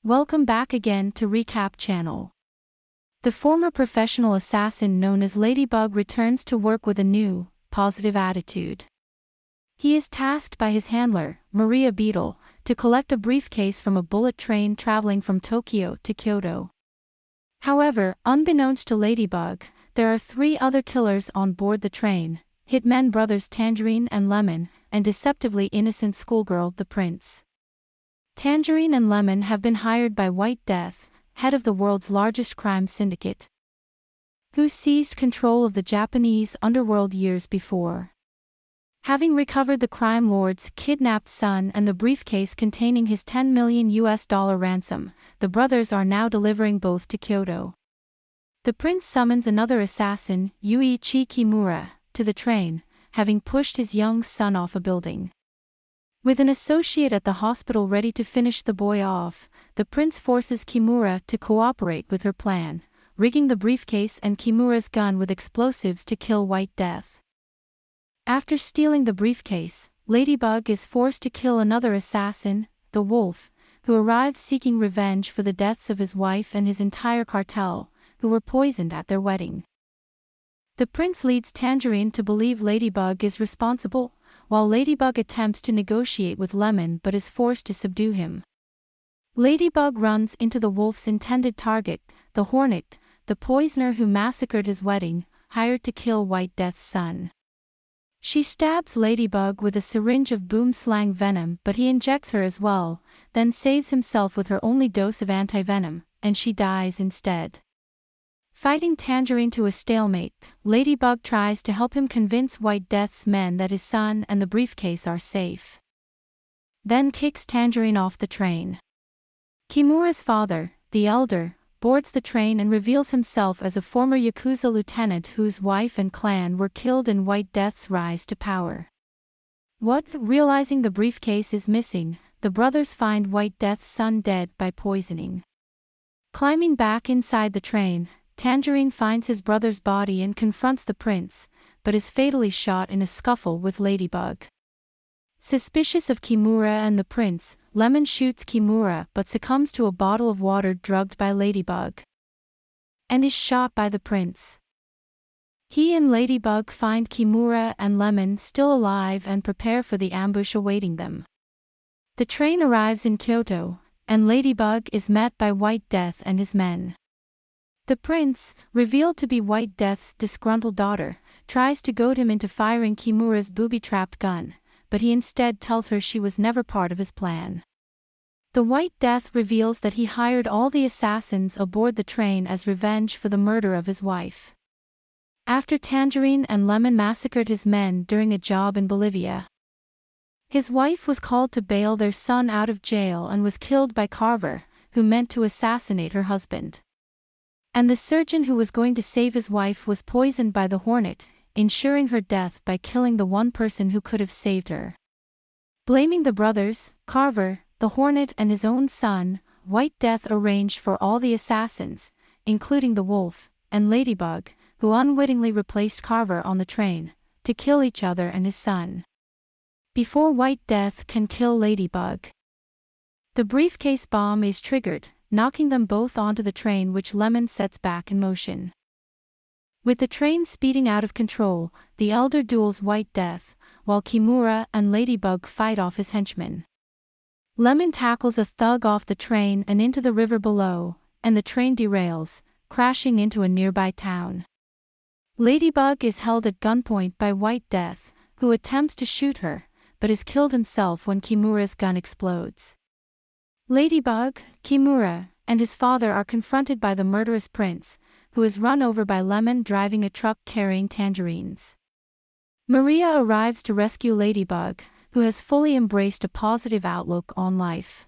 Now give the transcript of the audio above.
Welcome back again to Recap Channel. The former professional assassin known as Ladybug returns to work with a new, positive attitude. He is tasked by his handler, Maria Beetle, to collect a briefcase from a bullet train traveling from Tokyo to Kyoto. However, unbeknownst to Ladybug, there are 3 other killers on board the train: hitmen brothers Tangerine and Lemon, and deceptively innocent schoolgirl the Prince. Tangerine and Lemon have been hired by White Death, head of the world's largest crime syndicate, who seized control of the Japanese underworld years before. Having recovered the crime lord's kidnapped son and the briefcase containing his $10 million ransom, the brothers are now delivering both to Kyoto. The prince summons another assassin, Yuichi Kimura, to the train, having pushed his young son off a building. With an associate at the hospital ready to finish the boy off, the prince forces Kimura to cooperate with her plan, rigging the briefcase and Kimura's gun with explosives to kill White Death. After stealing the briefcase, Ladybug is forced to kill another assassin, the Wolf, who arrives seeking revenge for the deaths of his wife and his entire cartel, who were poisoned at their wedding. The prince leads Tangerine to believe Ladybug is responsible, while Ladybug attempts to negotiate with Lemon but is forced to subdue him. Ladybug runs into the Wolf's intended target, the Hornet, the poisoner who massacred his wedding, hired to kill White Death's son. She stabs Ladybug with a syringe of boomslang venom, but he injects her as well, then saves himself with her only dose of anti-venom, and she dies instead. Fighting Tangerine to a stalemate, Ladybug tries to help him convince White Death's men that his son and the briefcase are safe. Then kicks Tangerine off the train. Kimura's father, the elder, boards the train and reveals himself as a former Yakuza lieutenant whose wife and clan were killed in White Death's rise to power. Realizing the briefcase is missing, the brothers find White Death's son dead by poisoning. Climbing back inside the train, Tangerine finds his brother's body and confronts the prince, but is fatally shot in a scuffle with Ladybug. Suspicious of Kimura and the prince, Lemon shoots Kimura but succumbs to a bottle of water drugged by Ladybug, and is shot by the prince. He and Ladybug find Kimura and Lemon still alive and prepare for the ambush awaiting them. The train arrives in Kyoto, and Ladybug is met by White Death and his men. The prince, revealed to be White Death's disgruntled daughter, tries to goad him into firing Kimura's booby-trapped gun, but he instead tells her she was never part of his plan. The White Death reveals that he hired all the assassins aboard the train as revenge for the murder of his wife. After Tangerine and Lemon massacred his men during a job in Bolivia, his wife was called to bail their son out of jail and was killed by Carver, who meant to assassinate her husband. And the surgeon who was going to save his wife was poisoned by the Hornet, ensuring her death by killing the one person who could have saved her. Blaming the brothers, Carver, the Hornet and his own son, White Death arranged for all the assassins, including the Wolf, and Ladybug, who unwittingly replaced Carver on the train, to kill each other and his son, before White Death can kill Ladybug. The briefcase bomb is triggered, knocking them both onto the train, which Lemon sets back in motion. With the train speeding out of control, the elder duels White Death, while Kimura and Ladybug fight off his henchmen. Lemon tackles a thug off the train and into the river below, and the train derails, crashing into a nearby town. Ladybug is held at gunpoint by White Death, who attempts to shoot her, but is killed himself when Kimura's gun explodes. Ladybug, Kimura, and his father are confronted by the murderous prince, who is run over by Lemon driving a truck carrying tangerines. Maria arrives to rescue Ladybug, who has fully embraced a positive outlook on life.